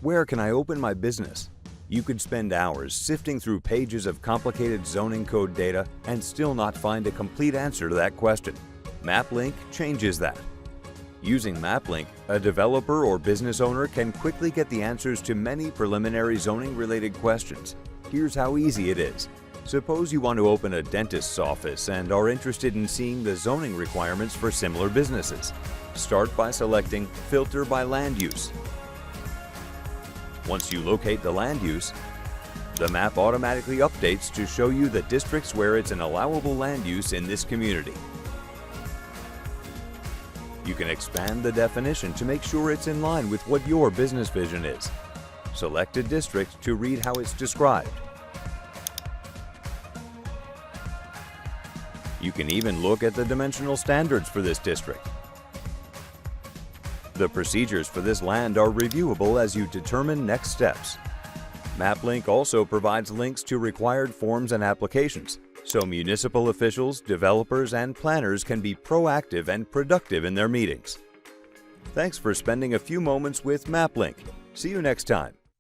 Where can I open my business? You could spend hours sifting through pages of complicated zoning code data and still not find a complete answer to that question. MapLink changes that. Using MapLink, a developer or business owner can quickly get the answers to many preliminary zoning-related questions. Here's how easy it is. Suppose you want to open a dentist's office and are interested in seeing the zoning requirements for similar businesses. Start by selecting Filter by Land Use. Once you locate the land use, the map automatically updates to show you the districts where it's an allowable land use in this community. You can expand the definition to make sure it's in line with what your business vision is. Select a district to read how it's described. You can even look at the dimensional standards for this district. The procedures for this land are reviewable as you determine next steps. MapLink also provides links to required forms and applications, so municipal officials, developers, and planners can be proactive and productive in their meetings. Thanks for spending a few moments with MapLink. See you next time.